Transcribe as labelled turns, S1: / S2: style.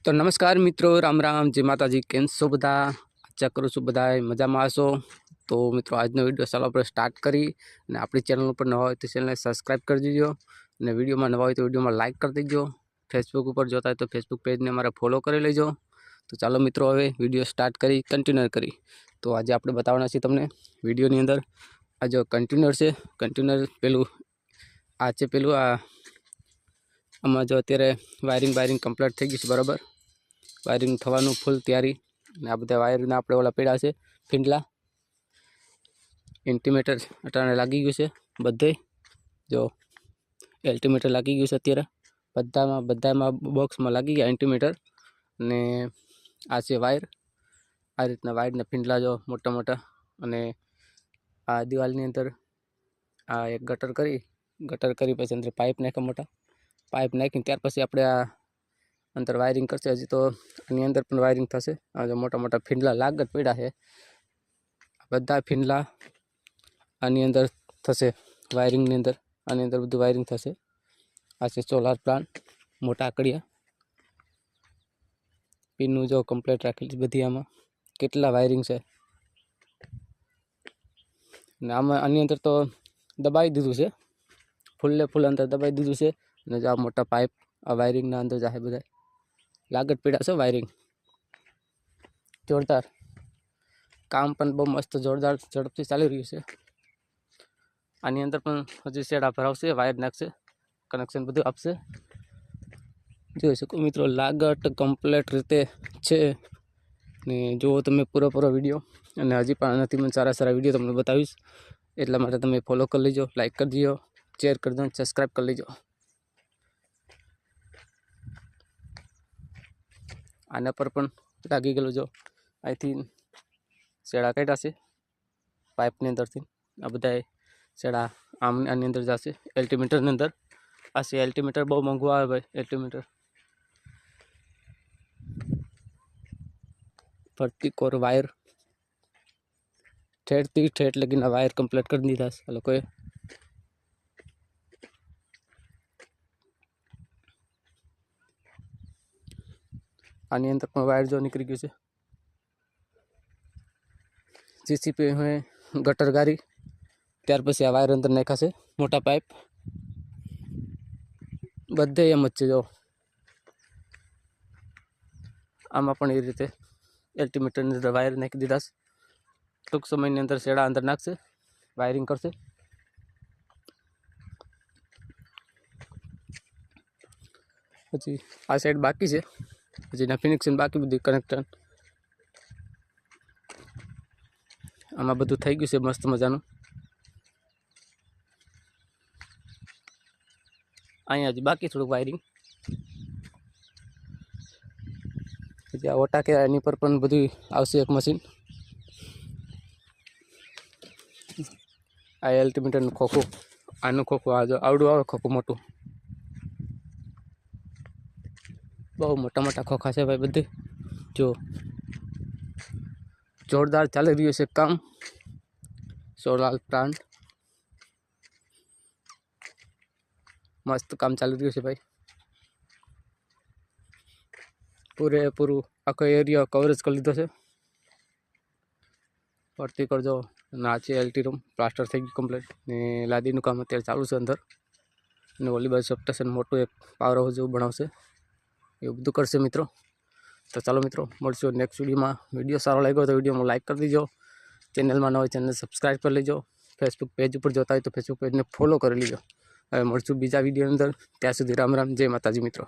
S1: तो नमस्कार मित्रों, राम राम, जय माताजी। केम छो बधा? आशा करूँ छूँ बधाए मजामां हशो। तो मित्रों, आजनो विडियो चालो आपणे स्टार्ट करी ने आपणी चेनल पर नवा होय तो चेनलने सब्सक्राइब कर दीजो ने विडियो में नवा होय तो विडियो में लाइक कर दीजो। फेसबुक पर जोता होय तो फेसबुक पेज ने अमारा फॉलो करी लेजो। तो चालो मित्रों, हवे विडियो स्टार्ट करी कंटिन्यू करी। तो आज आपणे बताववाना छे तमने विडियोनी अंदर आ जो कंटिन्यूर छे, कंटिन्यूर पेलुं आ छे, पेलुं आ आमां जो अत्यारे वायरिंग कम्प्लीट थई गयुं छे बराबर। वायरिंग थवानुं फूल तैयारी ने आ बधा वायरना आपणे ओला पड्या छे फींडला। एल्टिमीटर अटाणे लागी गयुं छे बधे, जो एल्टिमीटर लागी गयुं छे अत्यारे बधामां बॉक्स में लागी गया एल्टिमीटर ने आ छे वायर। आ रीतना वायरना फींडला जो मोटा मोटा अने आ दीवालनी अंदर आ एक गटर करी पछी अंदर पाइप नाख्या, मोटा पाइप नाखीने त्यार पछी आपणे आ अंदर वायरिंग करशे। हजी तो आनी अंदर पण वायरिंग थशे। आ जो मोटा मोटा फींडला लागत पड्या छे, बधा फींडला आनी अंदर थशे वायरिंगनी अंदर। आनी अंदर बधुं वायरिंग थशे। आ छे सोलार प्लांट, मोटा आकड़िया पीनू जो कम्प्लीट राखेली बधी। आमां केटला वायरिंग छे ने आमां आनी अंदर तो दबाई दीधुं छे, फूले फूल अंदर दबाई दीधुं छे। ने जो आ मोटा पाइप आ वायरिंगना अंदर जाहे बधा लागत पड्या छे। वायरिंग जोरदार काम पण बहु मस्त जोरदार झड़पथी चाली रह्युं छे। आनी अंदर पण हजी शेडा भरावशे, वायर नाखशे, कनेक्शन बधुं आपशे। जोई शको मित्रों, लागत कम्प्लीट रीते छे ने जो तमे पूरो विडियो। अने हजी पण आनाथी पण सारा सारा विडियो तमने बतावीश, एटला माटे तमे फॉलो कर लीजो, लाइक कर दीजो, शेर कर दो, सब्सक्राइब कर लीजो। आना पर पण लागी गेलो जो आई थी शेड़ा काढ्या छे पाइपनी अंदरथी। आ बधाए शेड़ा आम आनी अंदर जाशे एल्टिमीटरनी अंदर। आ छे एल्टिमीटर, बहु मोंघुं आवे भाई एल्टिमीटर। फरती कोर वायर ठेठथी ठेठ लगीना वायर कम्प्लीट कर दीधा छे आ लोकोए। आनी अंदर पण वायर जो निकળી गयुं छे। जीसीपी में गटर गारी त्यार पछी आ वायर अंदर नाख्या छे, मोटा पाइप बधे एम ज छे। जो आमां पण ए रीते एल्टिमीटरनी अंदर वायर नाखी दीधा छे। टूंक समयनी अंदर शेड़ा अंदर नाखशे, वायरिंग करशे। हजी आ साइड बाकी छे, हजी ना फिनिशिंग बाकी बधी कनेक्शन। आमां बधुं थई गयुं छे मस्त मजानुं। अहींया हजी बाकी थोडुं वायरिंग। हजी आ ओटा के एनी पर पण बधुं आवशे एक मशीन। आ एल्टिमीटरनुं खोखुं, आनुं खोखुं, आ जो आवडुं आवे खोखुं मोटुं। बहु मोटा मोटा खोखा छे भाई बधे। जो जोरदार चाली रह्युं छे काम। सोलार प्लांट मस्त काम चाली रह्युं छे भाई। पूरेपूरुं आखो एरिया कवरेज कर लीधो छे। फरती करजो। आ छे एलटी रूम, प्लास्टर थई गयुं कम्प्लीट ने लादीनुं काम अत्यारे चालू छे अंदर। ने ओली बाजु सबस्टेशन मोटुं एक पावर हाउस जेवुं बनावशे, एवुं बधुं करशे मित्रों। तो चलो मित्रों, मळीशुं नेक्स्ट विडियो में। विडियो सारो लाग्यो तो विडियो में लाइक कर दीजो, चेनल में न होय चेनल सब्सक्राइब कर लीजो, फेसबुक पेज पर जोता होय तो फेसबुक पेज ने फॉलो कर लीजो। हवे मळीशुं बीजा विडियो अंदर, त्यां सुधी राम राम, जय माताजी मित्रों।